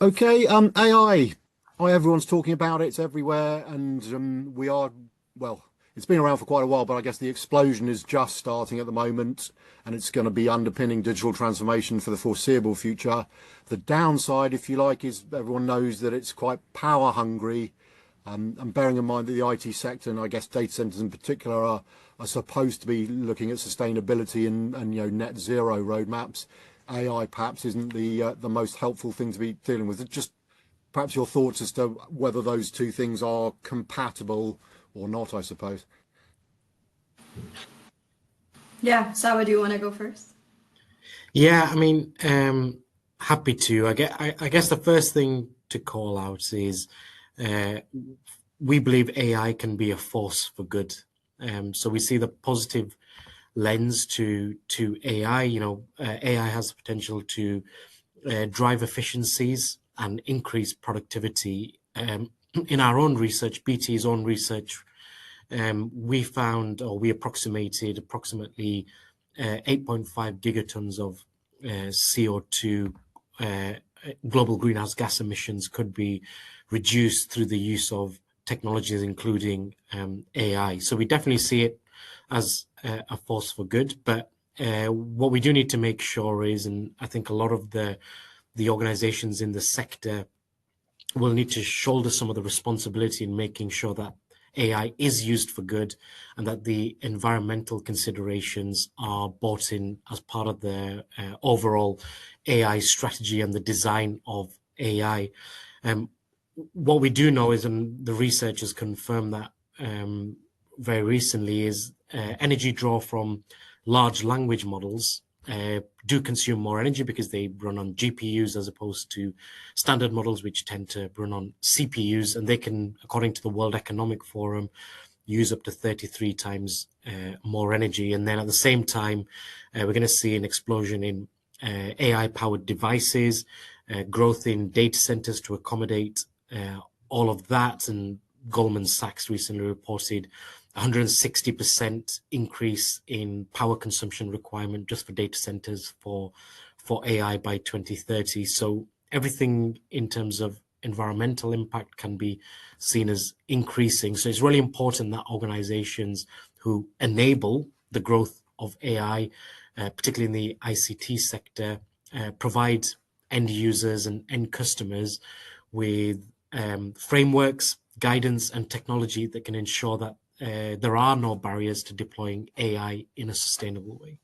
Okay, AI. Everyone's talking about it, it's everywhere, and well, it's been around for quite a while, but I guess the explosion is just starting at the moment, and it's going to be underpinning digital transformation for the foreseeable future. The downside, if you like, is everyone knows that it's quite power hungry, and bearing in mind that the IT sector, and I guess data centers in particular, are supposed to be looking at sustainability and net zero roadmaps. AI perhaps isn't the most helpful thing to be dealing with. Just perhaps your thoughts as to whether those two things are compatible or not, I suppose. Yeah, Sawa, do you want to go first? Yeah, I mean, happy to. I guess the first thing to call out is uh, we believe AI can be a force for good. So we see the positive lens to AI. AI has the potential to drive efficiencies and increase productivity. In our own research, BT's own research, we found, or we approximated approximately 8.5 gigatons of CO2 uh, global greenhouse gas emissions could be reduced through the use of technologies, including AI. So we definitely see it as a force for good. But what we do need to make sure is, and I think a lot of the organizations in the sector will need to shoulder some of the responsibility in making sure that AI is used for good and that the environmental considerations are brought in as part of the overall AI strategy and the design of AI. What we do know is, and the research has confirmed that very recently, is energy draw from large language models do consume more energy because they run on GPUs as opposed to standard models, which tend to run on CPUs, and they can, according to the World Economic Forum, use up to 33 times more energy. And then at the same time, we're going to see an explosion in AI-powered devices, growth in data centers to accommodate all of that. And Goldman Sachs recently reported 160% increase in power consumption requirement just for data centers for AI by 2030. So everything in terms of environmental impact can be seen as increasing. So it's really important that organizations who enable the growth of AI, particularly in the ICT sector, provide end users and end customers with frameworks, guidance, and technology that can ensure that there are no barriers to deploying AI in a sustainable way.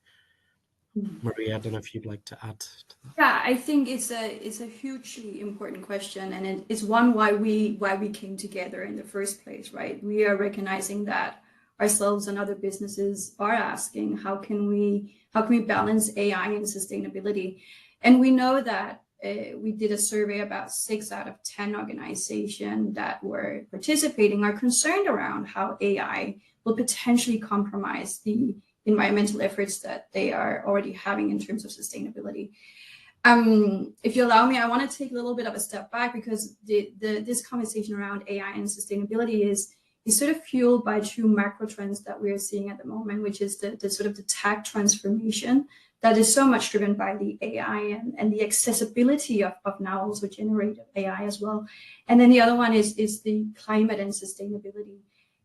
Maria, I don't know if you'd like to add to that. Yeah, I think it's a hugely important question, and it's one why we came together in the first place, right? We are recognizing that ourselves and other businesses are asking how can we balance AI and sustainability, and we know that we did a survey about 6 out of 10 organizations that were participating are concerned around how AI will potentially compromise the environmental efforts that they are already having in terms of sustainability. If you allow me, I want to take a little bit of a step back because this conversation around AI and sustainability is sort of fueled by two macro trends that we are seeing at the moment, which is the sort of the tech transformation that is so much driven by the AI and the accessibility of now also generative AI as well. And then the other one is the climate and sustainability.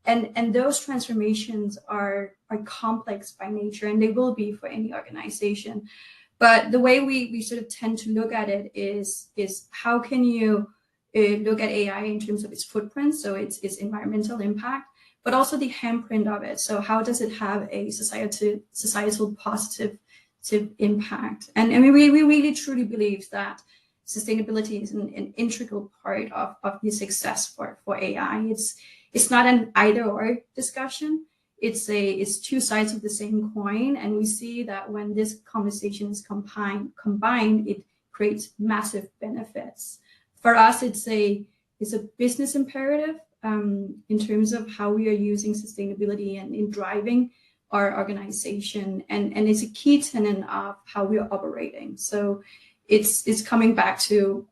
And those transformations are complex by nature, and they will be for any organization. But the way we sort of tend to look at it is how can you look at AI in terms of its footprint, so its environmental impact, but also the handprint of it. So how does it have a societal positive impact? And we really truly believe that sustainability is an integral part of the success for AI. It's not an either-or discussion. It's two sides of the same coin, and we see that when this conversation is combined, it creates massive benefits. For us, it's a business imperative in terms of how we are using sustainability and in driving our organization, and it's a key tenet of how we are operating. So it's coming back to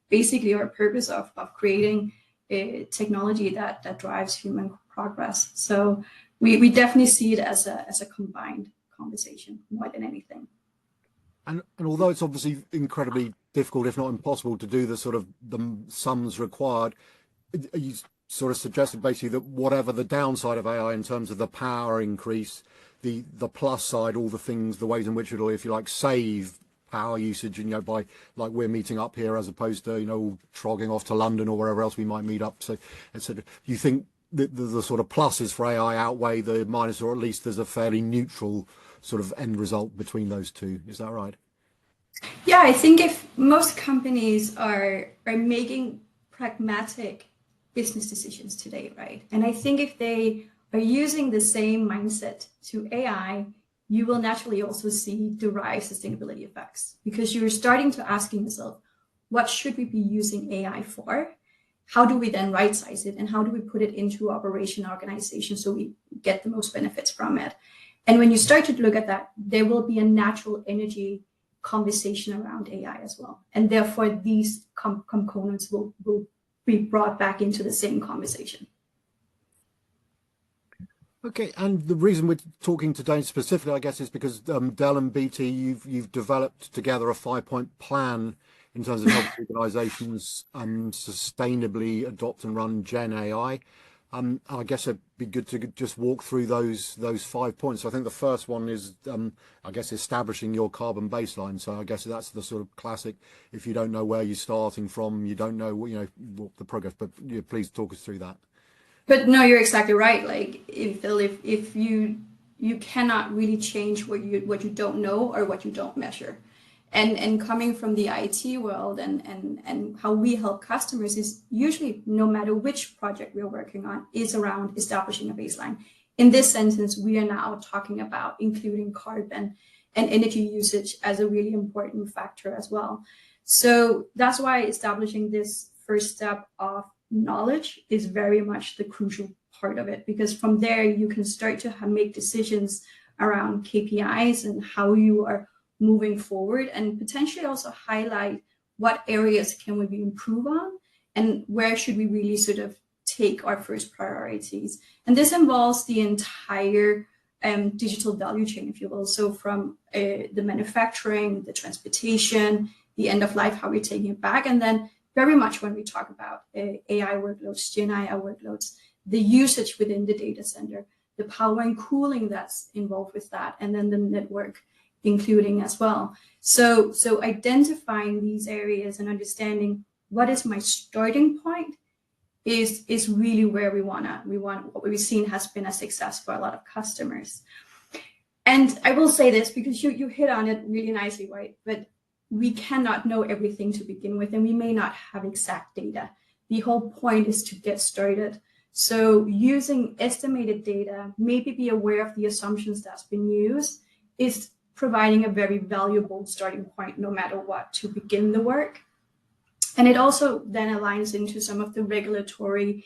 basically our purpose of creating a technology that drives human progress. So we definitely see it as a combined conversation more than anything. And although it's obviously incredibly difficult, if not impossible, to do the sort of the sums required. You sort of suggested basically that whatever the downside of AI in terms of the power increase, the plus side, all the things, the ways in which it'll, if you like, save power usage, and by like we're meeting up here as opposed to trogging off to London or wherever else we might meet up. So, etc. You think that the sort of pluses for AI outweigh the minus, or at least there's a fairly neutral sort of end result between those two? Is that right? Yeah, I think if most companies are making pragmatic business decisions today, right? And I think if they are using the same mindset to AI, you will naturally also see derived sustainability effects, because you're starting to asking yourself, what should we be using AI for? How do we then right size it? And how do we put it into operation organization so we get the most benefits from it? And when you start to look at that, there will be a natural energy conversation around AI as well. And therefore, these components will be brought back into the same conversation. Okay, and the reason we're talking today specifically, I guess, is because Dell and BT, you've developed together a 5-point plan in terms of helping organisations sustainably adopt and run Gen AI. I guess it'd be good to just walk through those 5 points. I think the first one is, I guess, establishing your carbon baseline. So I guess that's the sort of classic. If you don't know where you're starting from, you don't know what the progress. But please talk us through that. But no, you're exactly right. Like if you cannot really change what you don't know or what you don't measure. And coming from the IT world and how we help customers is usually, no matter which project we're working on, is around establishing a baseline. In this sentence, we are now talking about including carbon and energy usage as a really important factor as well. So that's why establishing this first step of knowledge is very much the crucial part of it, because from there you can start to make decisions around KPIs and how you are moving forward, and potentially also highlight what areas can we improve on and where should we really sort of take our first priorities. And this involves the entire digital value chain, if you will. So from the manufacturing, the transportation, the end of life, how we're taking it back, and then very much when we talk about AI workloads, GenAI workloads, the usage within the data center, the power and cooling that's involved with that, and then the network including as well. So identifying these areas and understanding what is my starting point is really where we want what we've seen has been a success for a lot of customers. And I will say this because you hit on it really nicely, right? But we cannot know everything to begin with, and we may not have exact data. The whole point is to get started. So using estimated data, maybe be aware of the assumptions that's been used, is providing a very valuable starting point, no matter what, to begin the work. And it also then aligns into some of the regulatory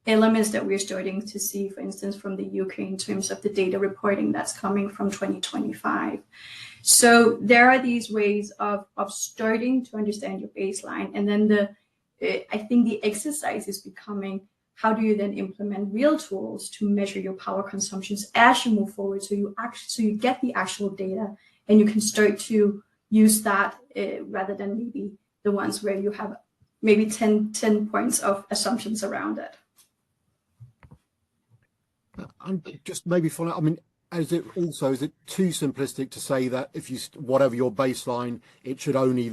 elements that we're starting to see, for instance, from the UK in terms of the data reporting that's coming from 2025. So there are these ways of starting to understand your baseline. And then I think the exercise is becoming, how do you then implement real tools to measure your power consumptions as you move forward, so you get the actual data and you can start to use that rather than maybe the ones where you have maybe 10 points of assumptions around it. And just maybe follow up, I mean, is it too simplistic to say that if you, whatever your baseline, it should only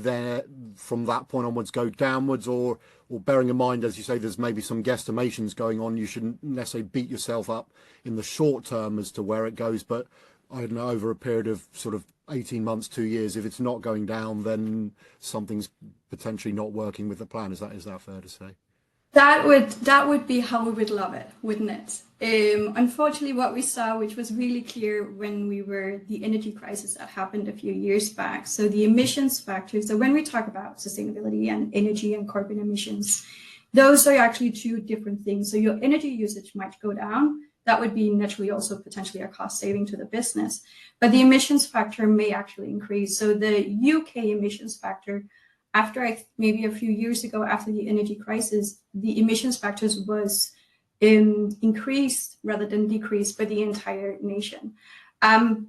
from that point onwards go downwards, or bearing in mind, as you say, there's maybe some guesstimations going on, you shouldn't necessarily beat yourself up in the short term as to where it goes, but I don't know, over a period of sort of 18 months, 2 years, if it's not going down, then something's potentially not working with the plan. Is that fair to say? That would be how we would love it, wouldn't it? Unfortunately, what we saw, which was really clear when the energy crisis that happened a few years back. So the emissions factors, so when we talk about sustainability and energy and carbon emissions, those are actually two different things. So your energy usage might go down. That would be naturally also potentially a cost saving to the business. But the emissions factor may actually increase. So the UK emissions factor, after maybe a few years ago, after the energy crisis, the emissions factors was increased rather than decreased for the entire nation,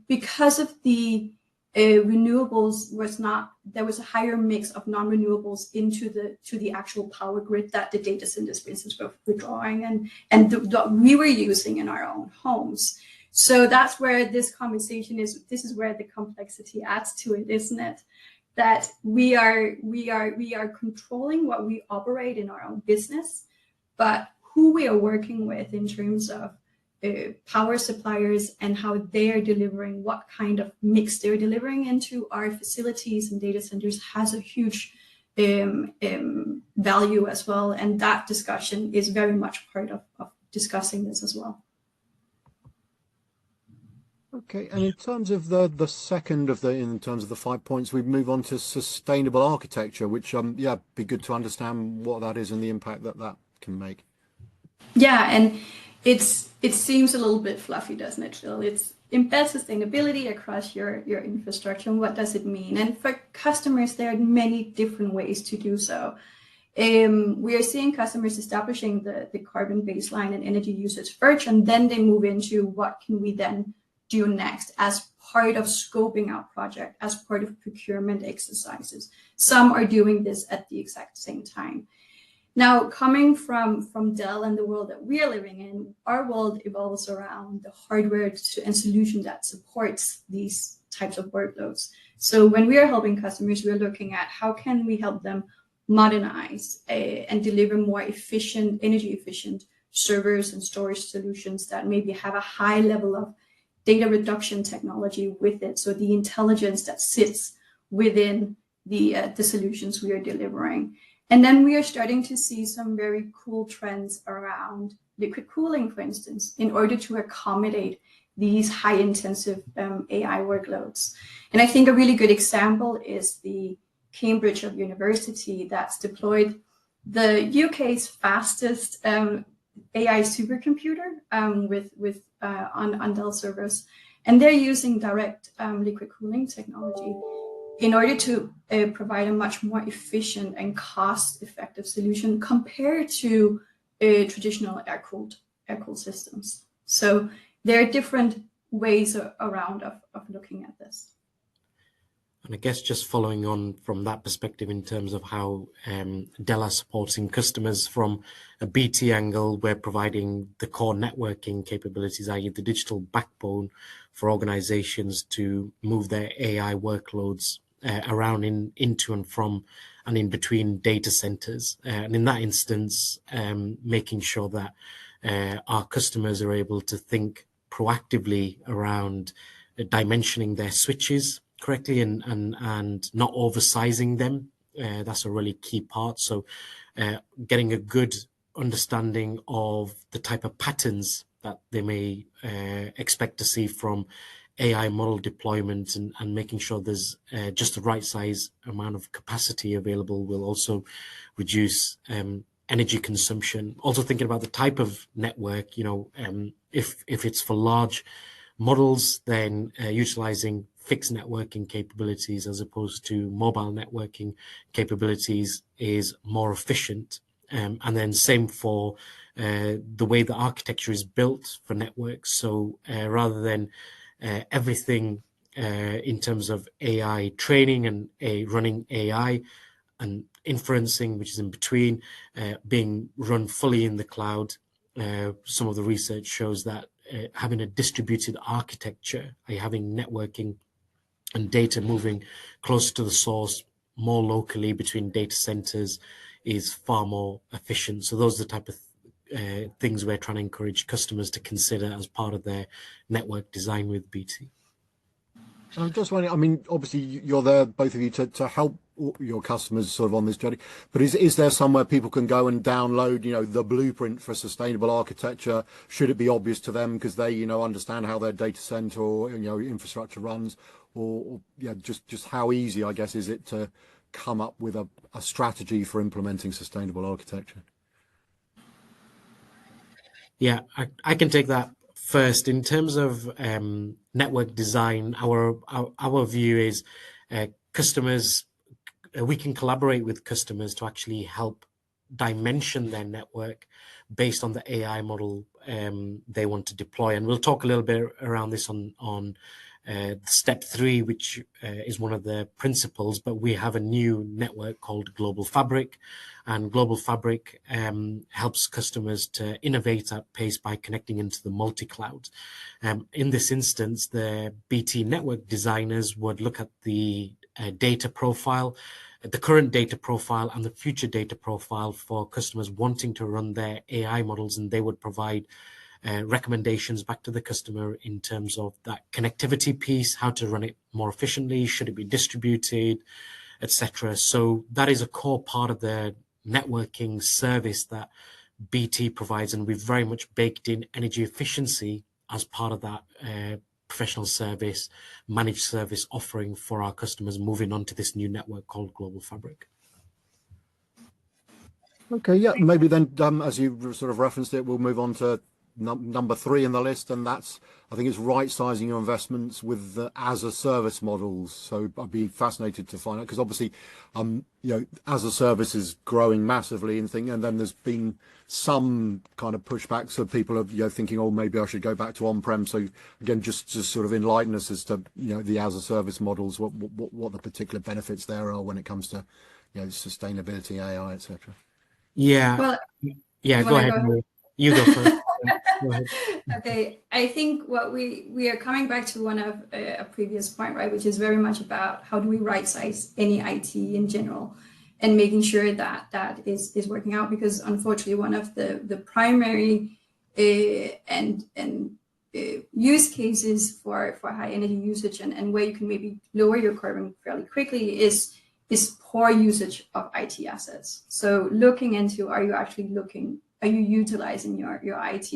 because of the renewables was not, there was a higher mix of non-renewables into the actual power grid that the data centers, for instance, were drawing and we were using in our own homes. So that's where this conversation is. This is where the complexity adds to it, isn't it? That we are controlling what we operate in our own business, but who we are working with in terms of power suppliers and how they are delivering, what kind of mix they're delivering into our facilities and data centers has a huge value as well. And that discussion is very much part of discussing this as well. Okay, and in terms of the second of in terms of the 5 points, we move on to sustainable architecture, which yeah, be good to understand what that is and the impact that that can make. Yeah, and it seems a little bit fluffy, doesn't it, Jill? It's embed sustainability across your infrastructure, and what does it mean? And for customers, there are many different ways to do so. We are seeing customers establishing the carbon baseline and energy usage first, and then they move into what can we then do next as part of scoping out project, as part of procurement exercises. Some are doing this at the exact same time. Now, coming from Dell and the world that we are living in, our world evolves around the hardware and solution that supports these types of workloads. So when we are helping customers, we're looking at how can we help them modernize and deliver more efficient, energy efficient servers and storage solutions that maybe have a high level of data reduction technology with it. So the intelligence that sits within the solutions we are delivering. And then we are starting to see some very cool trends around liquid cooling, for instance, in order to accommodate these high intensive AI workloads. And I think a really good example is the Cambridge University that's deployed the UK's fastest AI supercomputer on Dell servers. And they're using direct liquid cooling technology in order to provide a much more efficient and cost-effective solution compared to traditional air-cooled systems. So there are different ways around of looking at this. And I guess just following on from that perspective in terms of how Dell are supporting customers from a BT angle, we're providing the core networking capabilities, i.e. the digital backbone for organizations to move their AI workloads around into and from and in between data centers. And in that instance, making sure that our customers are able to think proactively around dimensioning their switches correctly and not oversizing them. That's a really key part. So getting a good understanding of the type of patterns that they may expect to see from AI model deployment and making sure there's just the right size amount of capacity available will also reduce energy consumption. Also thinking about the type of network, if it's for large models, then utilizing fixed networking capabilities as opposed to mobile networking capabilities is more efficient. And then same for the way the architecture is built for networks. So rather than everything in terms of AI training and running AI and inferencing, which is in between, being run fully in the cloud. Some of the research shows that having a distributed architecture, having networking and data moving closer to the source, more locally between data centers, is far more efficient. So those are the type of things we're trying to encourage customers to consider as part of their network design with BT. I'm just wondering, I mean, obviously you're there, both of you, to help your customers sort of on this journey, but is there somewhere people can go and download, the blueprint for sustainable architecture? Should it be obvious to them because they, understand how their data center or, infrastructure runs, or just how easy, I guess, is it to come up with a strategy for implementing sustainable architecture? Yeah, I can take that first. In terms of network design, our view is customers, we can collaborate with customers to actually help dimension their network based on the AI model they want to deploy. And we'll talk a little bit around this on step 3, which is one of the principles, but we have a new network called Global Fabric, and Global Fabric helps customers to innovate at pace by connecting into the multi-cloud. In this instance, the BT network designers would look at the data profile, the current data profile and the future data profile for customers wanting to run their AI models, and they would provide recommendations back to the customer in terms of that connectivity piece, how to run it more efficiently, should it be distributed, etc. So that is a core part of the networking service that BT provides, and we've very much baked in energy efficiency as part of that professional service, managed service offering for our customers moving on to this new network called Global Fabric. Okay, yeah, maybe then, as you sort of referenced it, we'll move on to number 3 in the list, and that's, I think it's right sizing your investments with the as a service models. So I'd be fascinated to find out, because obviously, as a service is growing massively and then there's been some kind of pushback. So people are thinking, oh, maybe I should go back to on-prem. So again, just sort of enlighten us as to the as a service models, what the particular benefits there are when it comes to sustainability, AI, etc. Yeah. Well, yeah. Go ahead. You go first. Go ahead. Okay, I think what we are coming back to one of a previous point, right, which is very much about how do we right size any IT in general, and making sure that that is working out, because unfortunately one of the primary use cases for high energy usage and where you can maybe lower your carbon fairly quickly is poor usage of IT assets. So looking into, are you utilizing your IT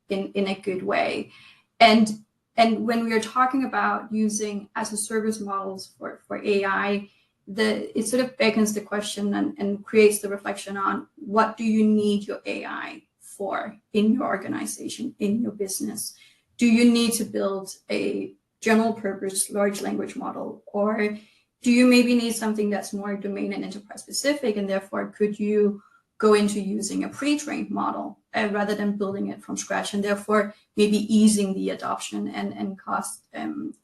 in a good way? And when we are talking about using as a service models for AI, it sort of beckons the question and creates the reflection on what do you need your AI for in your organization, in your business? Do you need to build a general purpose large language model, or do you maybe need something that's more domain and enterprise specific, and therefore could you go into using a pre-trained model rather than building it from scratch, and therefore maybe easing the adoption and cost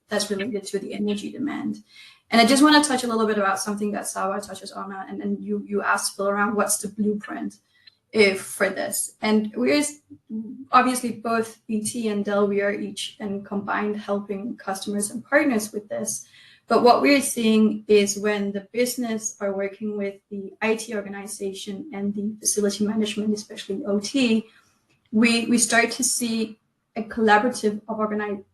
that's related to the energy demand? And I just want to touch a little bit about something that Sarwar touches on, and you asked Phil around what's the blueprint for this. And we're obviously both BT and Dell, we are each and combined helping customers and partners with this. But what we're seeing is when the business are working with the IT organization and the facility management, especially OT, we start to see a collaborative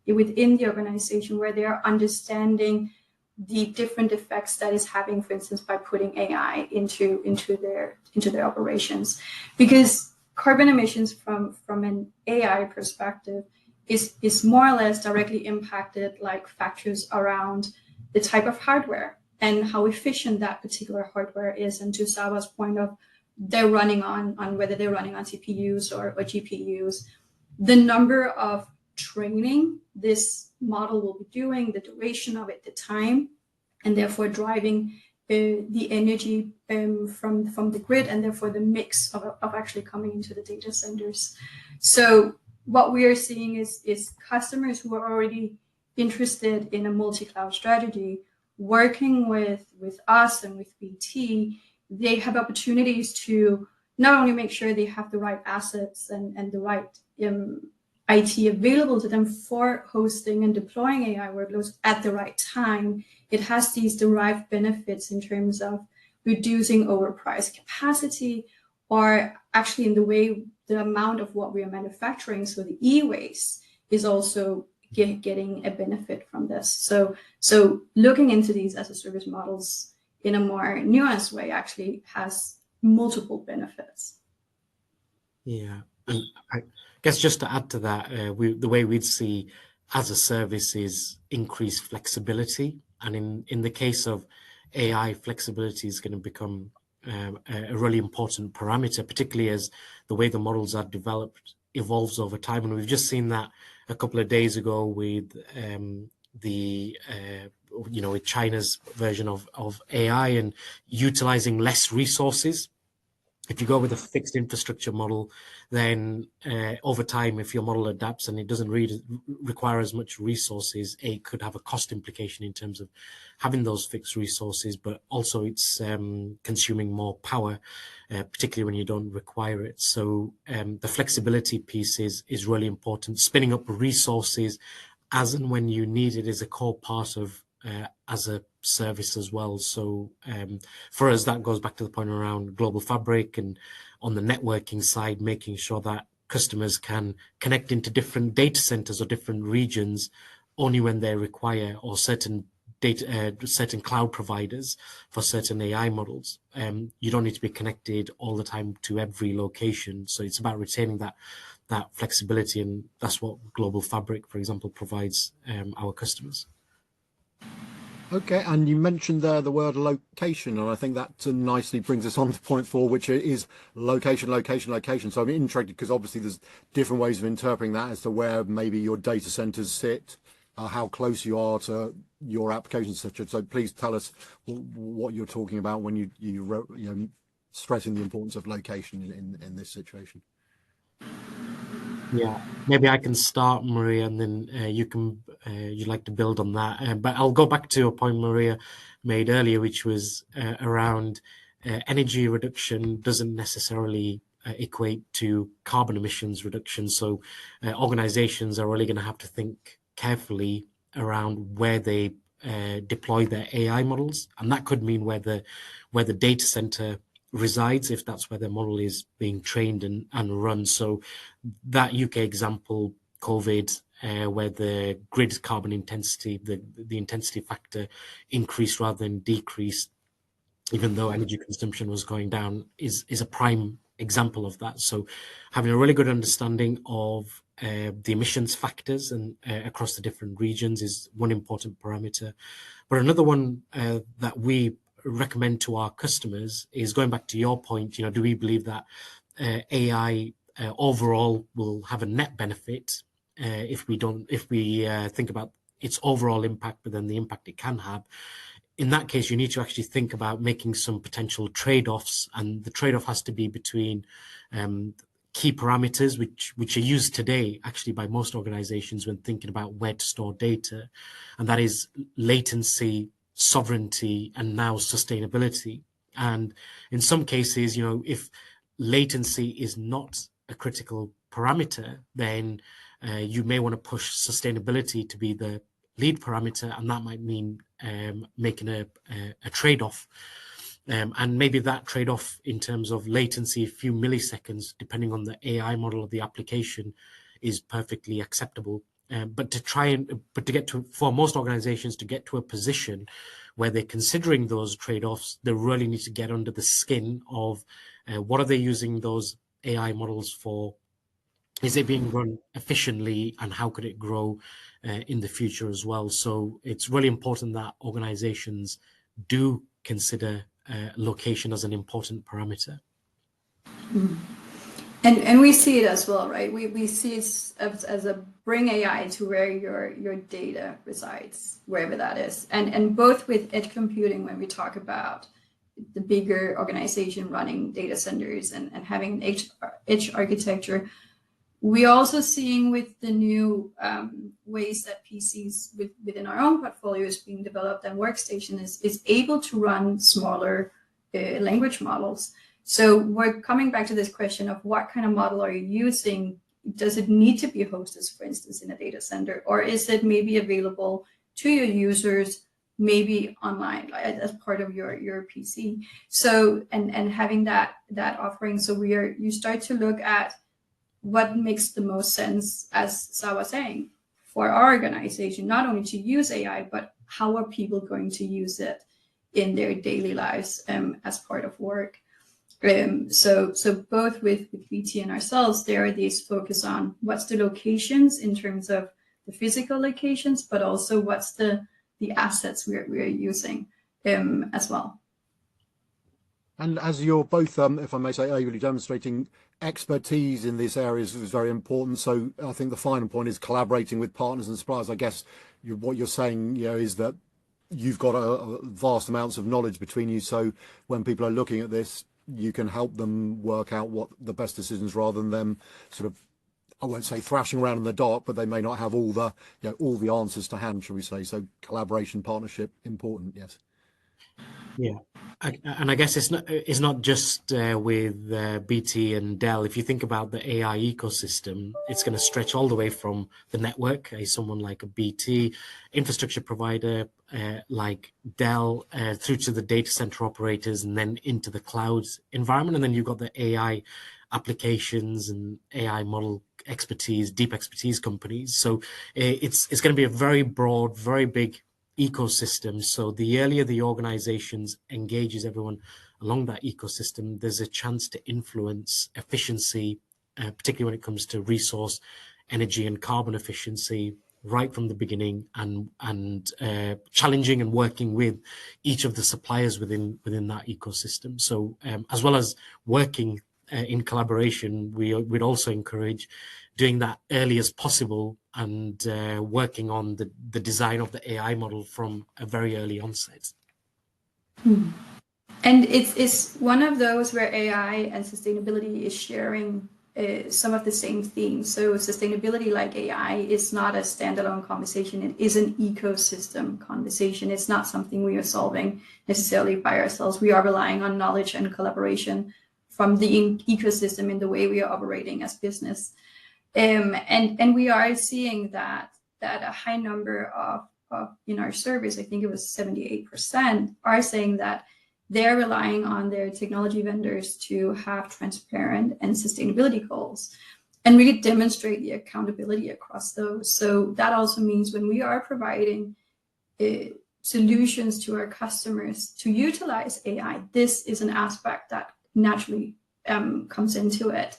within the organization where they are understanding the different effects that is having, for instance, by putting AI into their operations. Because carbon emissions from an AI perspective is more or less directly impacted, like factors around the type of hardware and how efficient that particular hardware is. And to Sarwar's point of they're running on whether they're running on CPUs or GPUs, the number of training this model will be doing, the duration of it, the time, and therefore driving the energy from the grid, and therefore the mix of actually coming into the data centers. So what we are seeing is customers who are already interested in a multi-cloud strategy, working with us and with BT, they have opportunities to not only make sure they have the right assets and the right IT available to them for hosting and deploying AI workloads at the right time. It has these derived benefits in terms of reducing overpriced capacity, or actually in the way the amount of what we are manufacturing, so the e-waste is also getting a benefit from this. So looking into these as a service models in a more nuanced way actually has multiple benefits. Yeah, and I guess just to add to that, the way we'd see as a service is increased flexibility, and in the case of AI, flexibility is going to become a really important parameter, particularly as the way the models are developed evolves over time. And we've just seen that a couple of days ago with with China's version of AI and utilizing less resources. If you go with a fixed infrastructure model, then over time, if your model adapts and it doesn't require as much resources, it could have a cost implication in terms of having those fixed resources, but also it's consuming more power, particularly when you don't require it. So the flexibility piece is really important. Spinning up resources as and when you need it is a core part of as a service as well. So for us, that goes back to the point around global fabric, and on the networking side, making sure that customers can connect into different data centers or different regions only when they require, or certain certain cloud providers for certain AI models. You don't need to be connected all the time to every location. So it's about retaining that flexibility, and that's what Global Fabric, for example, provides our customers. Okay, and you mentioned there the word location, and I think that nicely brings us on to point 4, which is location, location, location. So I'm interested because obviously there's different ways of interpreting that as to where maybe your data centers sit, how close you are to your applications, etc. So please tell us what you're talking about when you know, stressing the importance of location in this situation. Yeah, maybe I can start, Maria, and then you'd like to build on that. But I'll go back to a point Maria made earlier, which was around energy reduction doesn't necessarily equate to carbon emissions reduction. So organizations are really going to have to think carefully around where they deploy their AI models, and that could mean where the data center resides, if that's where their model is being trained and run. So that UK example, COVID, where the grid carbon intensity, the intensity factor increased rather than decreased, even though energy consumption was going down, is a prime example of that. So having a really good understanding of the emissions factors and across the different regions is one important parameter. But another one that we recommend to our customers is, going back to your point, you know, do we believe that AI overall will have a net benefit if we think about its overall impact, but then the impact it can have? In that case, you need to actually think about making some potential trade-offs, and the trade-off has to be between key parameters which are used today actually by most organizations when thinking about where to store data, and that is latency, sovereignty, and now sustainability. And in some cases, you know, if latency is not a critical parameter, then you may want to push sustainability to be the lead parameter, and that might mean making a trade-off. And maybe that trade-off in terms of latency, a few milliseconds, depending on the AI model of the application, is perfectly acceptable. But for most organizations to get to a position where they're considering those trade-offs, they really need to get under the skin of what are they using those AI models for? Is it being run efficiently, and how could it grow in the future as well? So it's really important that organizations do consider location as an important parameter. And we see it as well, right? We see it as a bring AI to where your data resides, wherever that is. And both with edge computing, when we talk about the bigger organization running data centers and having an edge architecture, we're also seeing with the new ways that PCs within our own portfolio is being developed, and workstation is able to run smaller language models. So we're coming back to this question of what kind of model are you using? Does it need to be hosted, for instance, in a data center, or is it maybe available to your users, maybe online as part of your PC? So and having that offering, so you start to look at what makes the most sense, as Sarwar was saying, for our organization, not only to use AI, but how are people going to use it in their daily lives as part of work. So both with BT and ourselves, there are these focus on what's the locations in terms of the physical locations, but also what's the assets we're using as well. And as you're both, if I may say, ably demonstrating expertise in this area is very important. So I think the final point is collaborating with partners and suppliers. I guess what you're saying, you know, is that you've got a vast amounts of knowledge between you. So when people are looking at this, you can help them work out what the best decisions rather than them sort of, I won't say thrashing around in the dark, but they may not have all the, all the answers to hand, shall we say. So collaboration, partnership, important, yes. Yeah. And I guess it's not just with BT and Dell. If you think about the AI ecosystem, it's going to stretch all the way from the network, someone like a BT, infrastructure provider like Dell, through to the data center operators, and then into the cloud environment. And then you've got the AI applications and AI model expertise, deep expertise companies. So it's going to be a very broad, very big ecosystem. So the earlier the organizations engages everyone along that ecosystem, there's a chance to influence efficiency, particularly when it comes to resource, energy, and carbon efficiency right from the beginning, and challenging and working with each of the suppliers within that ecosystem. So as well as working in collaboration, we'd also encourage doing that early as possible and working on the design of the AI model from a very early onset. And it's one of those where AI and sustainability is sharing some of the same themes. So sustainability, like AI, is not a standalone conversation. It is an ecosystem conversation. It's not something we are solving necessarily by ourselves. We are relying on knowledge and collaboration from the ecosystem in the way we are operating as business. And we are seeing that a high number of in our surveys, I think it was 78%, are saying that they're relying on their technology vendors to have transparent and sustainability goals and really demonstrate the accountability across those. So that also means when we are providing solutions to our customers to utilize AI, this is an aspect that naturally comes into it.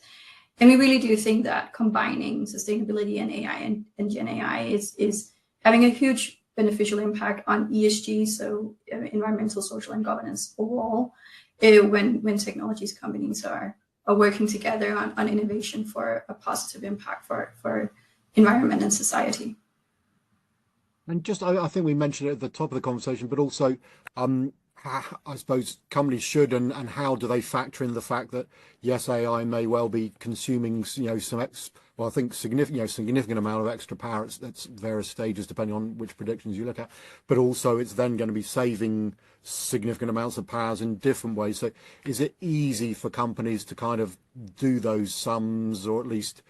And we really do think that combining sustainability and AI and GenAI is having a huge beneficial impact on ESG, so environmental, social, and governance overall, when technologies companies are working together on innovation for a positive impact for environment and society. And just, I think we mentioned it at the top of the conversation, but also, I suppose companies should, and how do they factor in the fact that yes, AI may well be consuming, I think significant amount of extra power at various stages, depending on which predictions you look at, but also it's then going to be saving significant amounts of powers in different ways. So is it easy for companies to kind of do those sums, or at least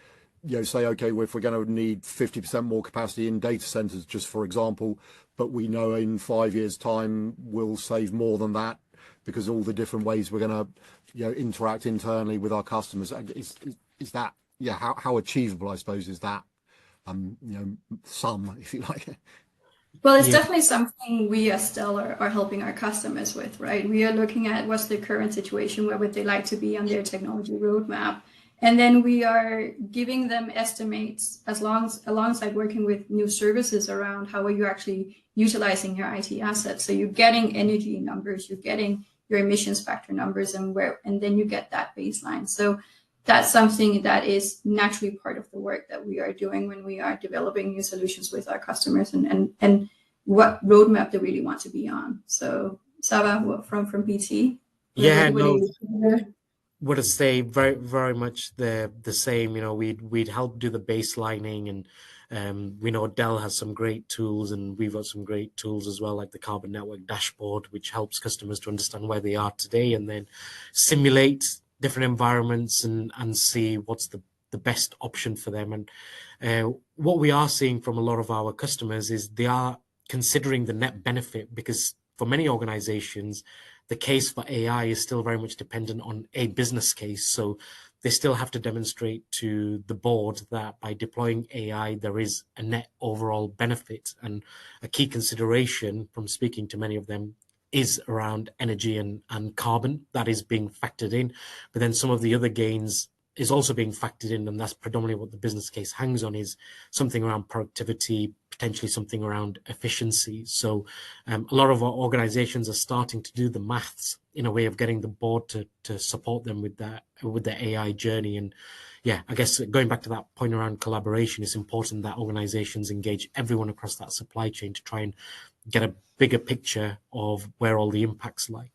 say, okay, well, if we're going to need 50% more capacity in data centers, just for example, but we know in 5 years' time we'll save more than that because all the different ways we're going to interact internally with our customers. Is that, how achievable, I suppose, is that sum, if you like? Well, it's definitely something we as Dell are helping our customers with, right? We are looking at what's the current situation, where would they like to be on their technology roadmap. And then we are giving them estimates alongside working with new services around how are you actually utilizing your IT assets. So you're getting energy numbers, you're getting your emissions factor numbers, and then you get that baseline. So that's something that is naturally part of the work that we are doing when we are developing new solutions with our customers and what roadmap they really want to be on. So Sarwar from BT. Would I say very, very much the same. We'd help do the baselining, and we know Dell has some great tools, and we've got some great tools as well, like the Carbon Network dashboard, which helps customers to understand where they are today and then simulate different environments and see what's the best option for them. And what we are seeing from a lot of our customers is they are considering the net benefit, because for many organizations, the case for AI is still very much dependent on a business case. So they still have to demonstrate to the board that by deploying AI, there is a net overall benefit. And a key consideration from speaking to many of them is around energy and carbon. That is being factored in. But then some of the other gains is also being factored in, and that's predominantly what the business case hangs on, is something around productivity, potentially something around efficiency. So a lot of our organizations are starting to do the maths in a way of getting the board to support them with the AI journey. And I guess going back to that point around collaboration, it's important that organizations engage everyone across that supply chain to try and get a bigger picture of where all the impacts lie.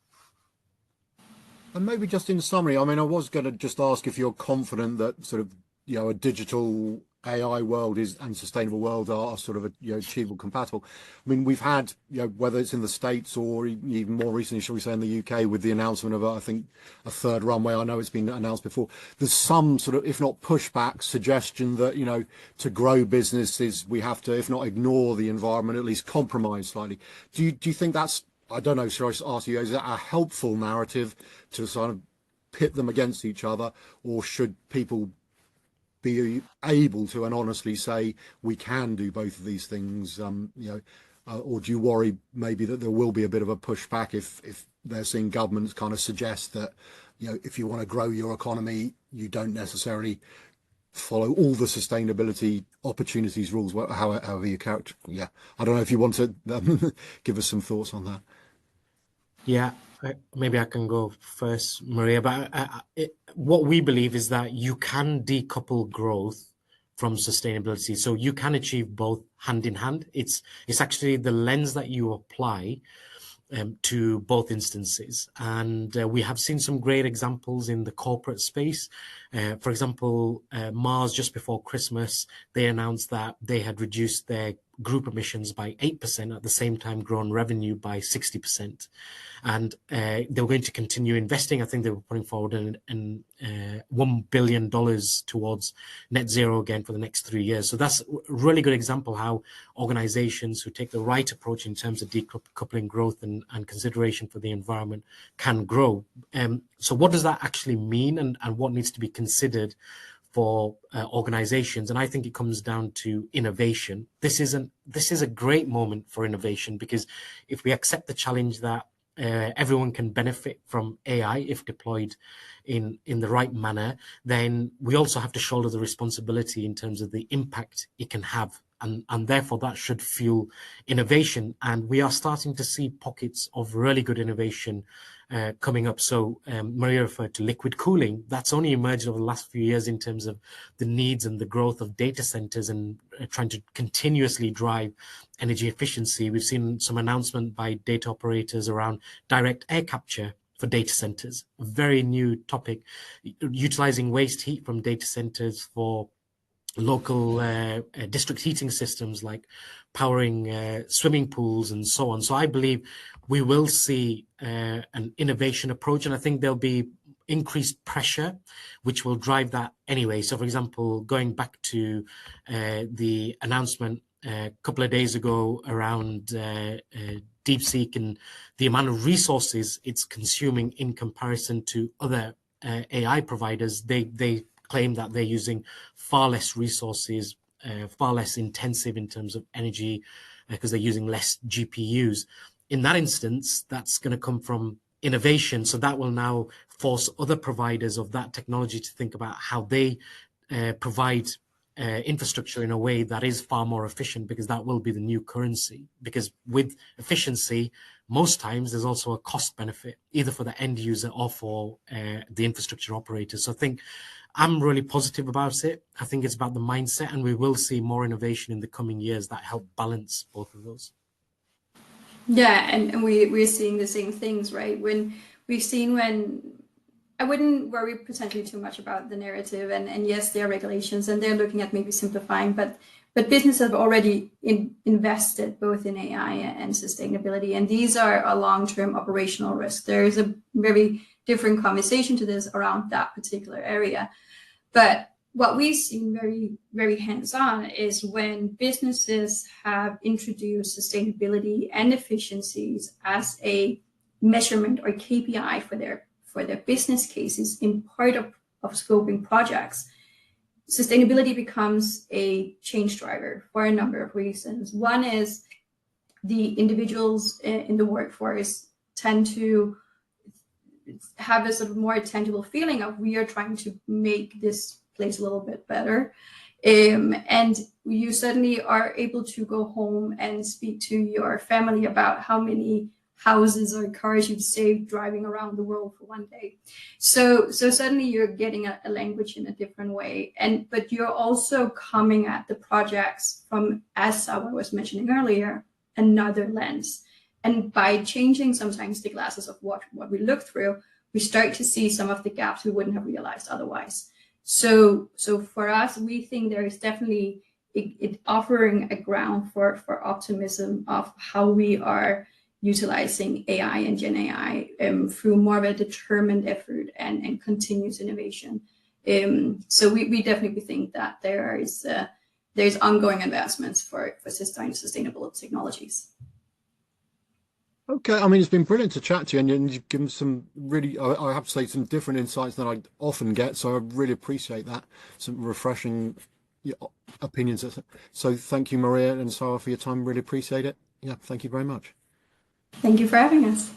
And maybe just in summary, I mean, I was going to just ask if you're confident that sort of, a digital AI world is and sustainable world are sort of, achievable, compatible. I mean, we've had, whether it's in the States or even more recently, shall we say, in the UK with the announcement of, I think, a third runway. I know it's been announced before. There's some sort of, if not pushback, suggestion that, to grow businesses, we have to, if not ignore the environment, at least compromise slightly. Do you think that's, I don't know, should I ask you, is that a helpful narrative to sort of pit them against each other, or should people be able to and honestly say we can do both of these things? Or do you worry maybe that there will be a bit of a pushback if they're seeing governments kind of suggest that, if you want to grow your economy, you don't necessarily follow all the sustainability opportunities rules, however you character. Yeah, I don't know if you want to give us some thoughts on that. Yeah, maybe I can go first, Maria. But what we believe is that you can decouple growth from sustainability, so you can achieve both hand in hand. It's actually the lens that you apply to both instances. And we have seen some great examples in the corporate space. For example, Mars, just before Christmas, they announced that they had reduced their group emissions by 8%, at the same time grown revenue by 60%. And they were going to continue investing. I think they were putting forward $1 billion towards net zero again for the next 3 years. So that's a really good example how organizations who take the right approach in terms of decoupling growth and consideration for the environment can grow. So what does that actually mean, and what needs to be considered for organizations? And I think it comes down to innovation. This is a great moment for innovation, because if we accept the challenge that everyone can benefit from AI if deployed in the right manner, then we also have to shoulder the responsibility in terms of the impact it can have. And therefore that should fuel innovation. And we are starting to see pockets of really good innovation coming up. So Maria referred to liquid cooling. That's only emerged over the last few years in terms of the needs and the growth of data centers and trying to continuously drive energy efficiency. We've seen some announcement by data operators around direct air capture for data centers, a very new topic, utilizing waste heat from data centers for local district heating systems, like powering swimming pools and so on. So I believe we will see an innovation approach, and I think there'll be increased pressure which will drive that anyway. So for example, going back to the announcement a couple of days ago around DeepSeek and the amount of resources it's consuming in comparison to other AI providers, they claim that they're using far less resources, far less intensive in terms of energy, because they're using less GPUs. In that instance, that's going to come from innovation. So that will now force other providers of that technology to think about how they provide infrastructure in a way that is far more efficient, because that will be the new currency. Because with efficiency, most times there's also a cost benefit, either for the end user or for the infrastructure operator. So I think I'm really positive about it. I think it's about the mindset, and we will see more innovation in the coming years that help balance both of those. Yeah, and we're seeing the same things, right? When I wouldn't worry potentially too much about the narrative, and yes, there are regulations and they're looking at maybe simplifying, but businesses have already invested both in AI and sustainability, and these are a long-term operational risk. There is a very different conversation to this around that particular area. But what we've seen very, very hands-on is when businesses have introduced sustainability and efficiencies as a measurement or KPI for their business cases in part of scoping projects, sustainability becomes a change driver for a number of reasons. One is the individuals in the workforce tend to have a sort of more tangible feeling of, we are trying to make this place a little bit better. And you suddenly are able to go home and speak to your family about how many houses or cars you've saved driving around the world for one day. So suddenly you're getting a language in a different way. But you're also coming at the projects from, as Sarwar was mentioning earlier, another lens. And by changing sometimes the glasses of what we look through, we start to see some of the gaps we wouldn't have realized otherwise. So for us, we think there is definitely it offering a ground for optimism of how we are utilizing AI and GenAI through more of a determined effort and continuous innovation. So we definitely think that there's ongoing investments for sustainable technologies. Okay, I mean, it's been brilliant to chat to you, and you've given some really, I have to say, some different insights than I often get. So I really appreciate that. Some refreshing opinions. So thank you, Maria and Sarah, for your time. Really appreciate it. Yeah, thank you very much. Thank you for having us.